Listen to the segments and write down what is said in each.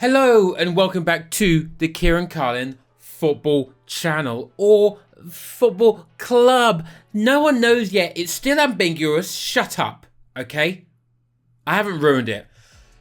Hello and welcome back to the Kieran Carlin Football Channel or Football Club. No one knows yet. It's still ambiguous. Shut up, okay? I haven't ruined it.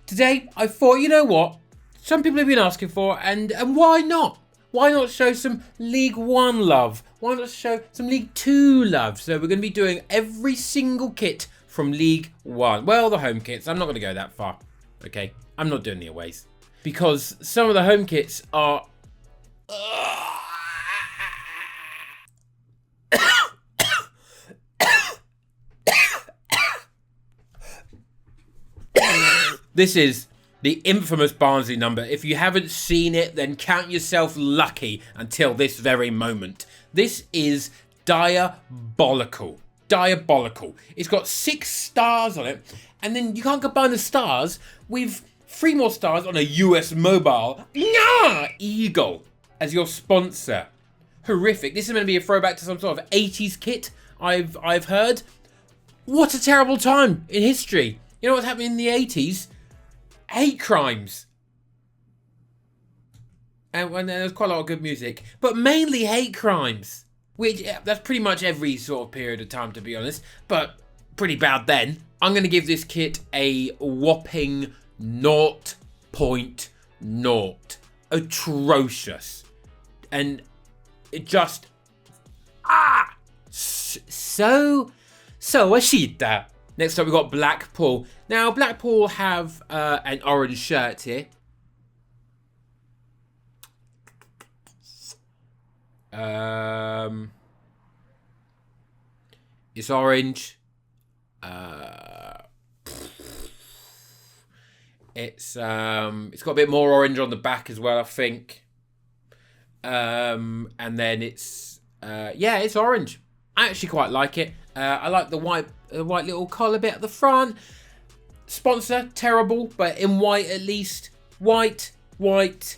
Today, I thought, you know what? Some people have been asking for and why not? Why not show some League One love? Why not show some League Two love? So we're going to be doing every single kit from League One. Well, the home kits. I'm not going to go that far, okay? I'm not doing the aways. Because some of the home kits are... This is the infamous Barnsley number. If you haven't seen it, then count yourself lucky until this very moment. This is diabolical. Diabolical. It's got 6 stars on it, and then you can't combine the stars with 3 more stars on a US mobile Eagle as your sponsor. Horrific. This is going to be a throwback to some sort of 80s kit, I've heard. What a terrible time in history. You know what's happening in the 80s? Hate crimes. And there's quite a lot of good music, but mainly hate crimes. Which, that's pretty much every sort of period of time, to be honest, but pretty bad then. I'm going to give this kit a whopping 0.0. Atrocious. And it just... So Ashita. Next up we've got Blackpool. Now Blackpool have an orange shirt here. It's orange. It's got a bit more orange on the back as well, I think. And then it's it's orange. I actually quite like it. I like the white little collar bit at the front. Sponsor, terrible, but in white at least. White round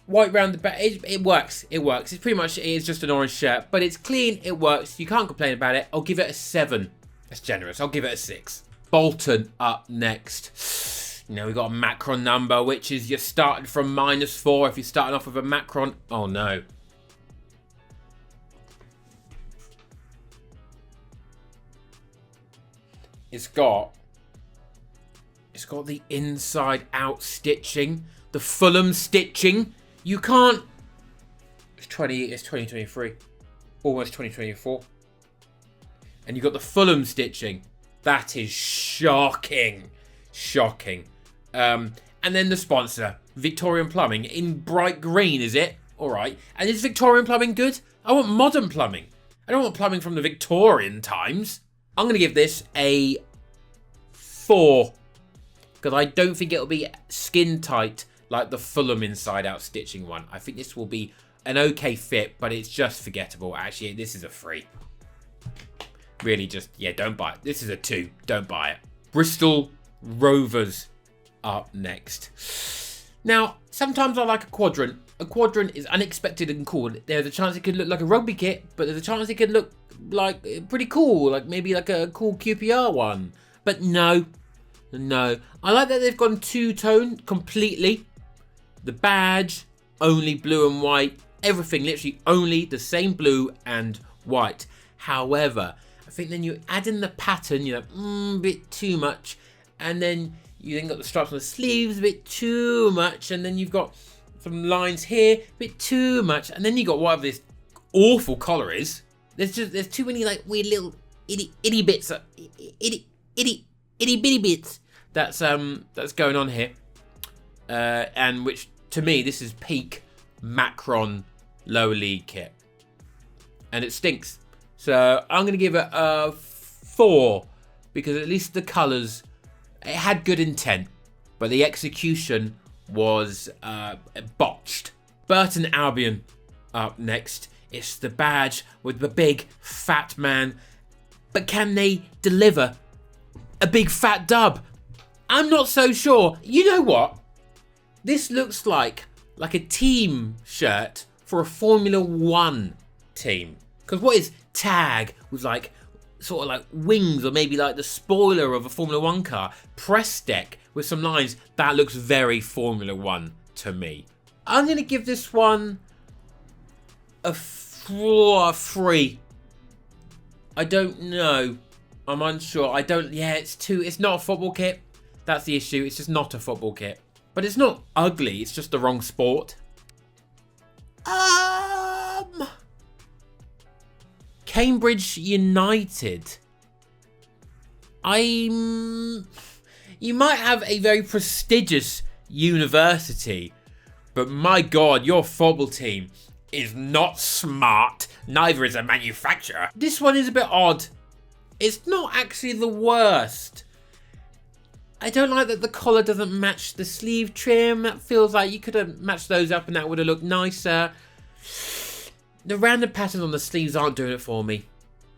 the back. It works. It works. It's pretty much, it is just an orange shirt, but it's clean. It works. You can't complain about it. I'll give it a 7. That's generous. I'll give it a 6. Bolton up next. You know, we've got a Macron number, which is you're starting from -4 if you're starting off with a Macron. Oh, no. It's got the inside out stitching, the Fulham stitching. You can't... It's 2023. Almost 2024. And you've got the Fulham stitching. That is shocking. Shocking. And then the sponsor, Victorian Plumbing, in bright green, is it? Alright. And is Victorian Plumbing good? I want modern plumbing. I don't want plumbing from the Victorian times. I'm going to give this a 4. Because I don't think it'll be skin tight like the Fulham inside out stitching one. I think this will be an okay fit, but it's just forgettable. Actually, this is a 3. Really just, don't buy it. This is a 2. Don't buy it. Bristol Rovers up next. Now, sometimes I like a quadrant. A quadrant is unexpected and cool. There's a chance it could look like a rugby kit, but there's a chance it could look like pretty cool, like maybe like a cool QPR one. But no. I like that they've gone two-tone completely. The badge, only blue and white. Everything literally only the same blue and white. However, I think then you add in the pattern, you're like, a bit too much. And then you then got the stripes on the sleeves, a bit too much. And then you've got some lines here, a bit too much. And then you got whatever this awful collar is. There's too many like weird little itty bits, itty bitty bits that's going on here, and which to me this is peak Macron lower league kit, and it stinks. So I'm gonna give it a 4 because at least the colours, it had good intent, but the execution was botched. Burton Albion up next. It's the badge with the big fat man. But can they deliver a big fat dub? I'm not so sure. You know what? This looks like a team shirt for a Formula 1 team. Because what is tag with like sort of like wings, or maybe like the spoiler of a Formula 1 car? Press deck with some lines, that looks very Formula 1 to me. I'm going to give this one a 3. I don't know. I'm unsure. It's not a football kit. That's the issue. It's just not a football kit. But it's not ugly. It's just the wrong sport. Cambridge United. You might have a very prestigious university, but my God, your football team is not smart. Neither is a manufacturer. This one is a bit odd. It's not actually the worst. I don't like that the collar doesn't match the sleeve trim. That feels like you could have matched those up and that would have looked nicer. The random patterns on the sleeves aren't doing it for me.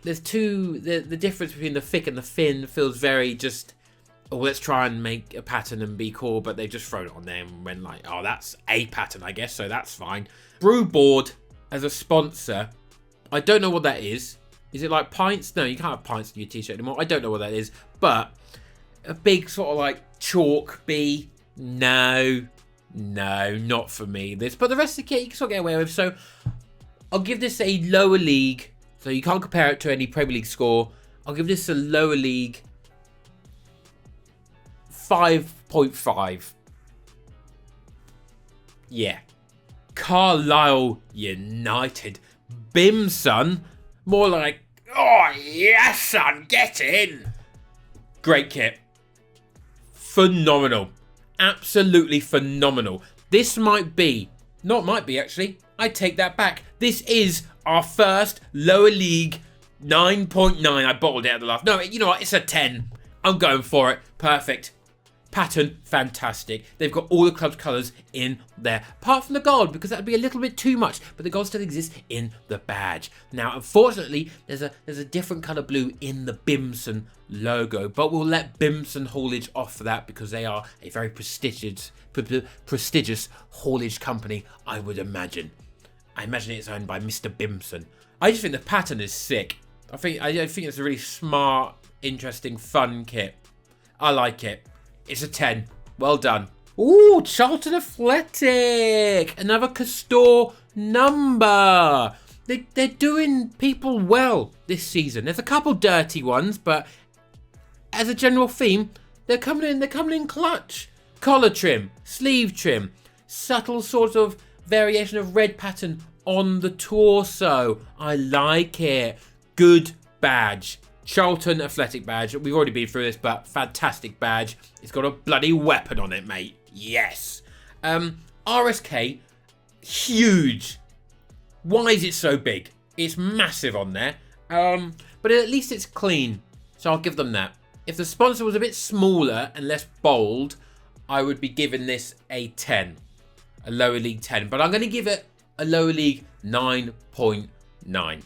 There's the difference between the thick and the thin feels very just, oh, let's try and make a pattern and be cool, but they've just thrown it on there and went like, oh, that's a pattern, I guess, so that's fine. Brew Board as a sponsor, I don't know what that is. Is it like pints? No, you can't have pints in your t-shirt anymore. I don't know what that is, but a big sort of like chalk B, no, not for me. But the rest of the kit you can sort of get away with, so I'll give this a lower league, so you can't compare it to any Premier League score. I'll give this a lower league 5.5. Yeah. Carlisle United. Bim, son. More like, oh, yes, son, get in. Great kit. Phenomenal. Absolutely phenomenal. This might be, actually. I take that back. This is our first lower league 9.9. I bottled it at the last. No, you know what? It's a 10. I'm going for it. Perfect. Pattern, fantastic. They've got all the club's colours in there. Apart from the gold, because that would be a little bit too much. But the gold still exists in the badge. Now, unfortunately, there's a different colour blue in the Bimson logo. But we'll let Bimson haulage off for that because they are a very prestigious haulage company, I would imagine. I imagine it's owned by Mr. Bimson. I just think the pattern is sick. I think it's a really smart, interesting, fun kit. I like it. It's a 10. Well done. Ooh, Charlton Athletic. Another Castor number. They're doing people well this season. There's a couple dirty ones, but as a general theme, they're coming in clutch. Collar trim, sleeve trim, subtle sort of variation of red pattern on the torso. I like it. Good badge. Charlton Athletic badge. We've already been through this, but fantastic badge. It's got a bloody weapon on it, mate. Yes. RSK, huge. Why is it so big? It's massive on there. But at least it's clean. So I'll give them that. If the sponsor was a bit smaller and less bold, I would be giving this a 10. A lower league 10. But I'm going to give it a lower league 9.9.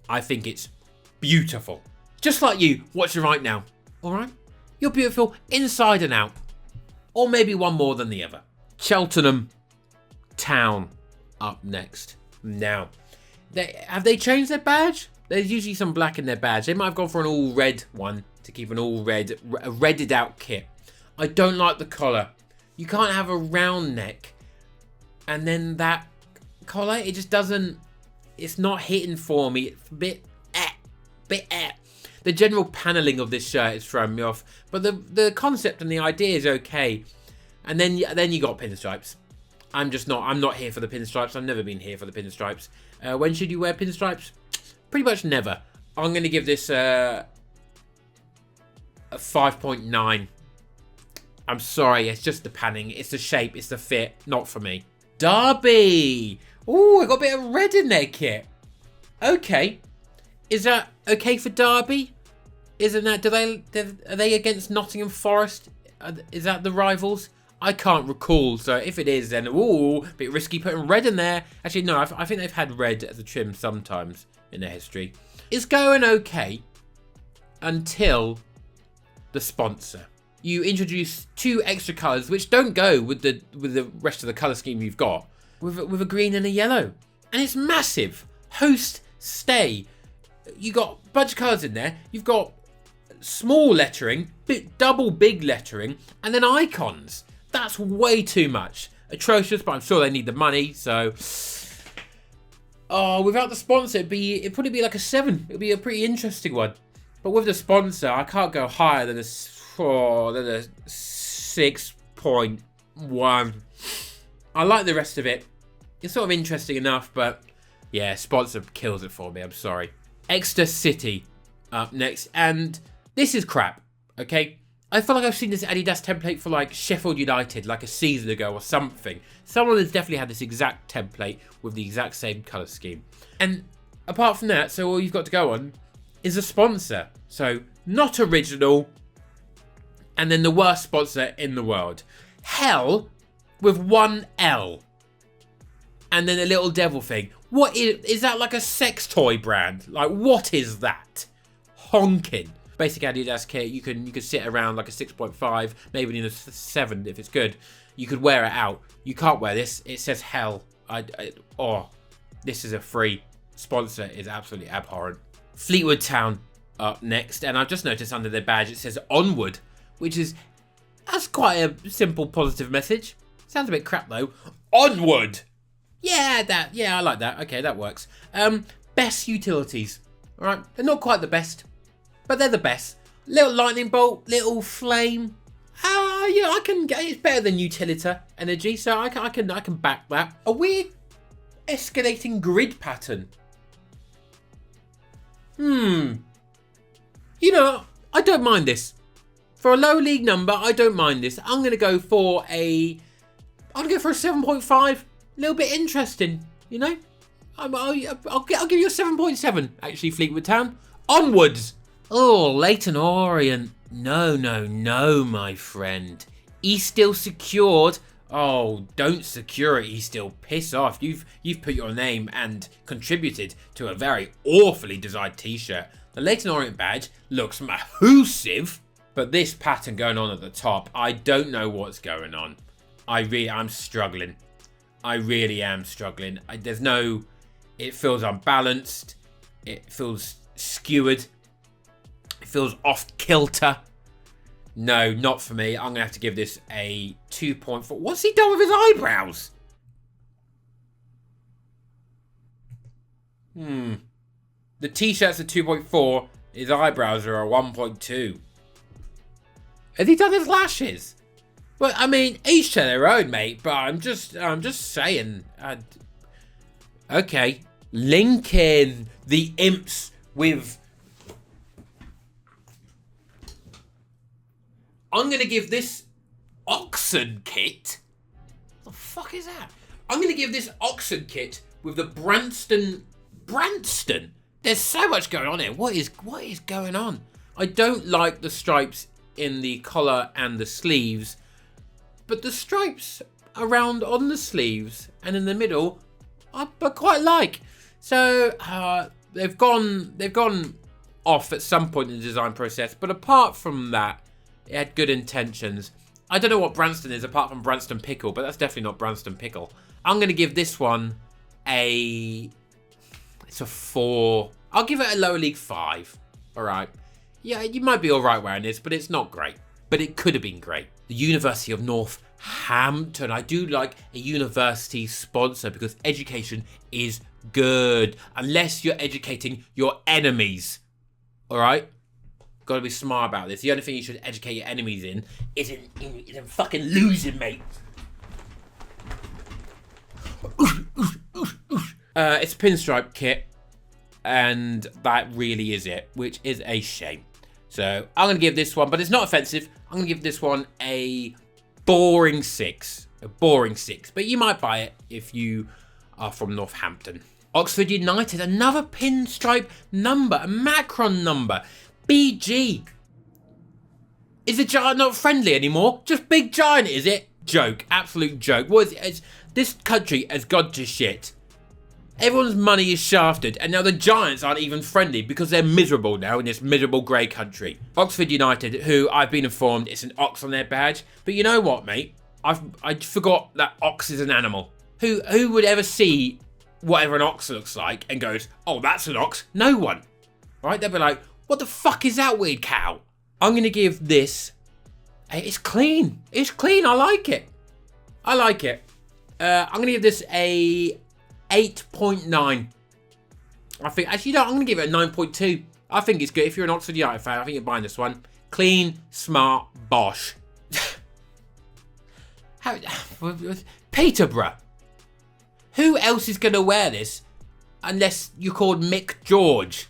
I think it's beautiful. Just like you, watching right now. Alright? You're beautiful inside and out. Or maybe one more than the other. Cheltenham Town up next. Now, have they changed their badge? There's usually some black in their badge. They might have gone for an all red one to keep an all red, a redded out kit. I don't like the collar. You can't have a round neck and then that collar, it just doesn't, it's not hitting for me. It's a bit The general paneling of this shirt is throwing me off, but the concept and the idea is okay. And then you got pinstripes. I'm not here for the pinstripes. I've never been here for the pinstripes. When should you wear pinstripes? Pretty much never. I'm going to give this a 5.9. I'm sorry, it's just the panning, it's the shape, it's the fit, not for me. Derby! Ooh, I got a bit of red in their kit. Okay. Is that okay for Derby? Isn't that, are they against Nottingham Forest? Is that the rivals? I can't recall, so if it is, then ooh, a bit risky putting red in there. Actually, no, I think they've had red as a trim sometimes in their history. It's going okay until the sponsor. You introduce two extra colours which don't go with the rest of the colour scheme you've got, with a green and a yellow, and it's massive. Host stay. You got a bunch of colours in there. You've got small lettering, double big lettering, and then icons. That's way too much. Atrocious, but I'm sure they need the money, so... Oh, without the sponsor, it'd probably be like a 7. It'd be a pretty interesting one. But with the sponsor, I can't go higher than a 6.1. I like the rest of it. It's sort of interesting enough, but yeah, sponsor kills it for me. I'm sorry. Exeter City up next, and this is crap, okay? I feel like I've seen this Adidas template for like Sheffield United like a season ago or something. Someone has definitely had this exact template with the exact same colour scheme. And apart from that, so all you've got to go on is a sponsor. So not original, and then the worst sponsor in the world. Hell with one L. And then a little devil thing. What is that, like a sex toy brand? Like, what is that? Honking. Basic Adidas kit, you can sit around like a 6.5, maybe in a 7 if it's good. You could wear it out. You can't wear this. It says hell. This is a free sponsor. Is absolutely abhorrent. Fleetwood Town up next, and I've just noticed under their badge it says onward, that's quite a simple positive message. Sounds a bit crap though. Onward. Yeah, I like that. Okay, that works. Best utilities. All right, they're not quite the best, but they're the best. Little lightning bolt, little flame. Yeah, I can get it's better than Utilita energy, so I can back that. A weird escalating grid pattern. You know, I don't mind this. For a low league number, I don't mind this. I'm gonna go for a 7.5. A little bit interesting, you know. I'll give you a 7.7. Actually, Fleetwood Town. Onwards. Oh, Leyton Orient. No, my friend. He's still secured. Oh, don't secure it. He's still piss off. You've put your name and contributed to a very awfully designed t-shirt. The Leyton Orient badge looks mahoosive, but this pattern going on at the top, I don't know what's going on. I'm struggling. I really am struggling. It feels unbalanced. It feels skewered. It feels off kilter. No, not for me. I'm going to have to give this a 2.4. What's he done with his eyebrows? The t-shirt's a 2.4. His eyebrows are a 1.2. Has he done his lashes? Well, I mean, each to their own, mate. But I'm just saying. Okay, linking the imps with. I'm gonna give this Oxen kit. What the fuck is that? I'm gonna give this Oxen kit with the Branston. There's so much going on here. What is going on? I don't like the stripes in the collar and the sleeves, but the stripes around on the sleeves and in the middle, I quite like. So they've gone off at some point in the design process, but apart from that, it had good intentions. I don't know what Branston is apart from Branston Pickle, but that's definitely not Branston Pickle. I'm going to give this one it's a 4. I'll give it a lower league 5. All right. Yeah, you might be all right wearing this, but it's not great. But it could have been great. The University of Northampton. I do like a university sponsor because education is good. Unless you're educating your enemies. All right? Got to be smart about this. The only thing you should educate your enemies in is in fucking losing, mate. It's a pinstripe kit, and that really is it, which is a shame. So I'm going to give this one, but it's not offensive. I'm going to give this one a boring 6. A boring 6. But you might buy it if you are from Northampton. Oxford United, another pinstripe number, a Macron number. BG. Is the giant not friendly anymore? Just big giant, is it? Joke. Absolute joke. What is it? This country has gone to shit. Everyone's money is shafted, and now the Giants aren't even friendly because they're miserable now in this miserable grey country. Oxford United, who I've been informed it's an ox on their badge, but you know what, mate? I forgot that ox is an animal. Who would ever see whatever an ox looks like and goes, oh, that's an ox? No one. Right? They'll be like, what the fuck is that weird cow? I'm going to give this... It's clean. It's clean. I like it. I like it. I'm going to give this a 8.9. I think... Actually, no, I'm going to give it a 9.2. I think it's good. If you're an Oxford United fan, I think you're buying this one. Clean, smart, bosh. Peterborough. Who else is going to wear this unless you're called Mick George?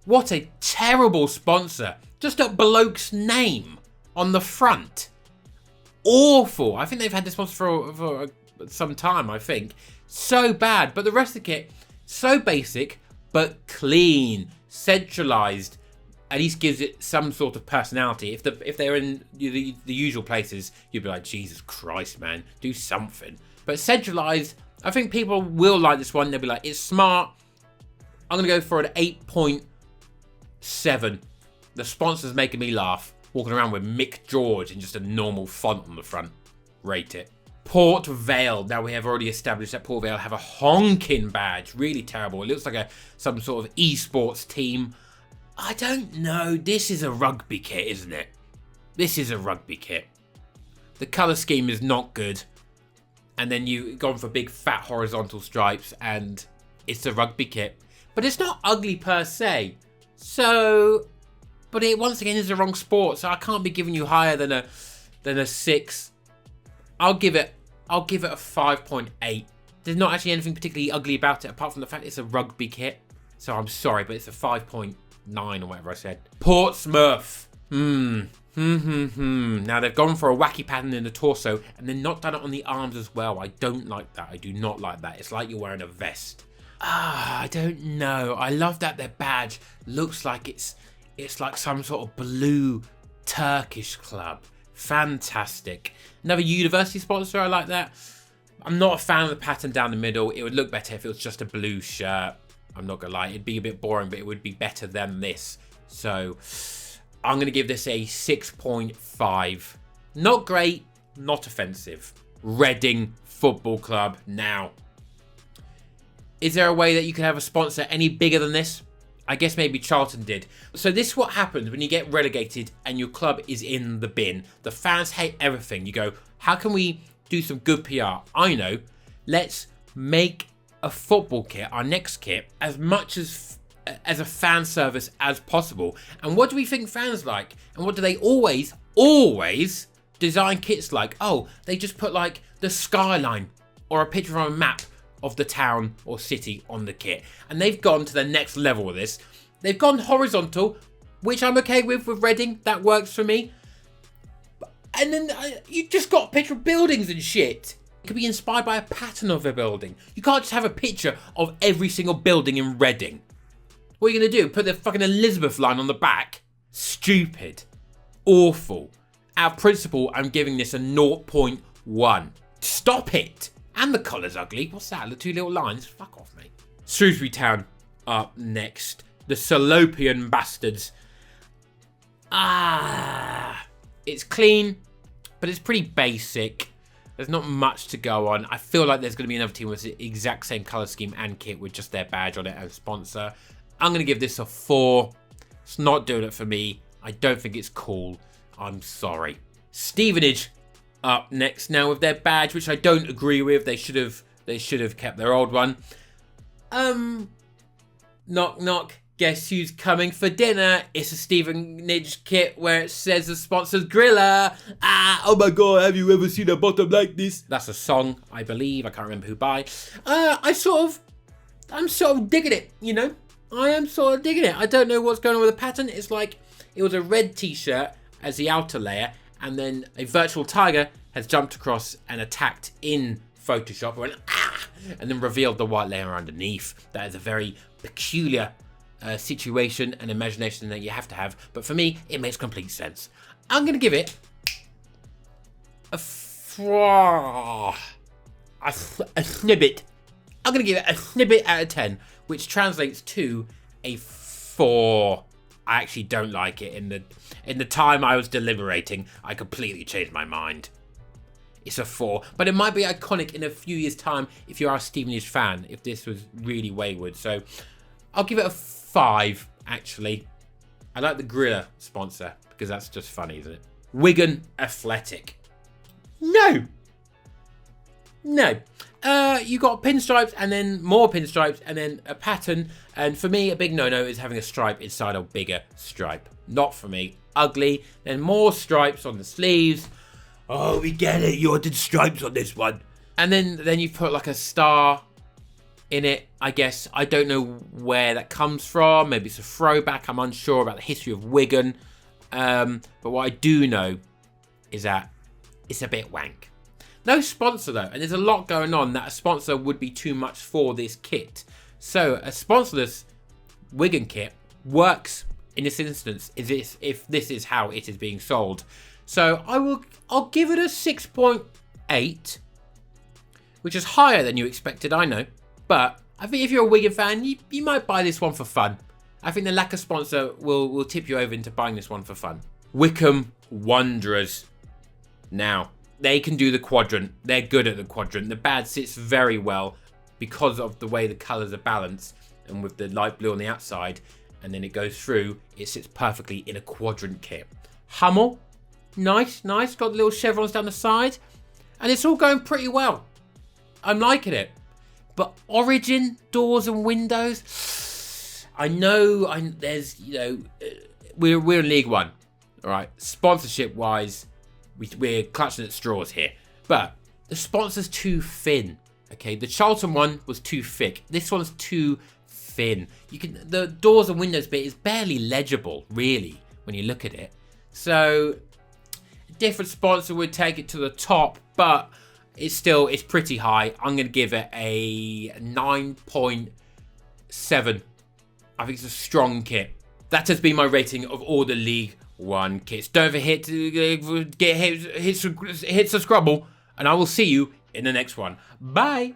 What a terrible sponsor. Just a bloke's name on the front. Awful. I think they've had this sponsor for some time, I think. So bad. But the rest of the kit, so basic, but clean, centralised. At least gives it some sort of personality. If they're in the usual places, you'd be like, Jesus Christ, man, do something. But centralised, I think people will like this one. They'll be like, it's smart. I'm going to go for an 8.7. The sponsor's making me laugh. Walking around with Mick George in just a normal font on the front. Rate it. Port Vale. Now, we have already established that Port Vale have a honking badge. Really terrible. It looks like some sort of esports team. I don't know. This is a rugby kit, isn't it? This is a rugby kit. The colour scheme is not good. And then you've gone for big fat horizontal stripes and it's a rugby kit. But it's not ugly per se. So, but it once again is the wrong sport. So I can't be giving you higher than a 6. I'll give it a 5.8. There's not actually anything particularly ugly about it apart from the fact it's a rugby kit. So I'm sorry, but it's a 5.9 or whatever I said. Portsmouth. Now they've gone for a wacky pattern in the torso and then not done it on the arms as well. I don't like that. I do not like that. It's like you're wearing a vest. I don't know. I love that their badge looks like it's like some sort of blue Turkish club. Fantastic. Another university sponsor. I like that. I'm not a fan of the pattern down the middle. It would look better if it was just a blue shirt. I'm not gonna lie. It'd be a bit boring, but it would be better than this. So I'm going to give this a 6.5. Not great, not offensive. Reading Football Club now. Is there a way that you can have a sponsor any bigger than this? I guess maybe Charlton did. So this is what happens when you get relegated and your club is in the bin. The fans hate everything. You go, how can we do some good PR? I know. Let's make a football kit, our next kit, as much as a fan service as possible. And what do we think fans like? And what do they always design kits like? Oh, they just put like the skyline or a picture on a map of the town or city on the kit. And they've gone to the next level with this. They've gone horizontal, which I'm okay with Reading. That works for me. And then you just got a picture of buildings and shit. It could be inspired by a pattern of a building. You can't just have a picture of every single building in Reading. What are you going to do? Put the fucking Elizabeth line on the back? Stupid. Awful. Out of principle, I'm giving this a 0.1. Stop it. And the collar's ugly. What's that? The two little lines? Fuck off, mate. Shrewsbury Town up next. The Salopian Bastards. It's clean, but it's pretty basic. There's not much to go on. I feel like there's going to be another team with the exact same colour scheme and kit with just their badge on it as sponsor. I'm going to give this a 4. It's not doing it for me. I don't think it's cool. I'm sorry. Stevenage up next now with their badge, which I don't agree with. They should have kept their old one. Knock knock. Guess who's coming for dinner? It's a Stevenage kit where it says the sponsor's Griller. Oh my god, have you ever seen a bottom like this? That's a song, I believe. I can't remember who by. I'm sort of digging it, you know? I am sort of digging it. I don't know what's going on with the pattern. It's like it was a red t-shirt as the outer layer, and then a virtual tiger has jumped across and attacked in Photoshop, and then revealed the white layer underneath. That is a very peculiar situation and imagination that you have to have. But for me, it makes complete sense. I'm going to give it a snippet. I'm going to give it a snippet out of 10, which translates to a 4. I actually don't like it. In the time I was deliberating, I completely changed my mind. It's a 4, but it might be iconic in a few years' time if you are a Stevenage fan, if this was really wayward. So I'll give it a 5, actually. I like the Griller sponsor because that's just funny, isn't it? Wigan Athletic. No. You got pinstripes and then more pinstripes and then a pattern. And for me, a big no-no is having a stripe inside a bigger stripe. Not for me. Ugly. Then more stripes on the sleeves. Oh, we get it. You wanted stripes on this one. And then you put like a star in it, I guess. I don't know where that comes from. Maybe it's a throwback. I'm unsure about the history of Wigan. But what I do know is that it's a bit wank. No sponsor though, and there's a lot going on that a sponsor would be too much for this kit. So a sponsorless Wigan kit works in this instance if this is how it is being sold. So I'll give it a 6.8, which is higher than you expected, I know. But I think if you're a Wigan fan, you might buy this one for fun. I think the lack of sponsor will tip you over into buying this one for fun. Wycombe Wanderers. Now, they can do the quadrant. They're good at the quadrant. The badge sits very well because of the way the colours are balanced. And with the light blue on the outside, and then it goes through, it sits perfectly in a quadrant kit. Hummel. Nice. Got the little chevrons down the side. And it's all going pretty well. I'm liking it. But Origin, doors and windows. I know there's, we're in League One. All right. Sponsorship wise, we're clutching at straws here. But the sponsor's too thin. Okay. The Charlton one was too thick. This one's too thin. The doors and windows bit is barely legible, really, when you look at it. So a different sponsor would take it to the top, but it's pretty high. I'm going to give it a 9.7. I think it's a strong kit. That has been my rating of all the League One kits. Don't forget to hit the scrubble, and I will see you in the next one. Bye.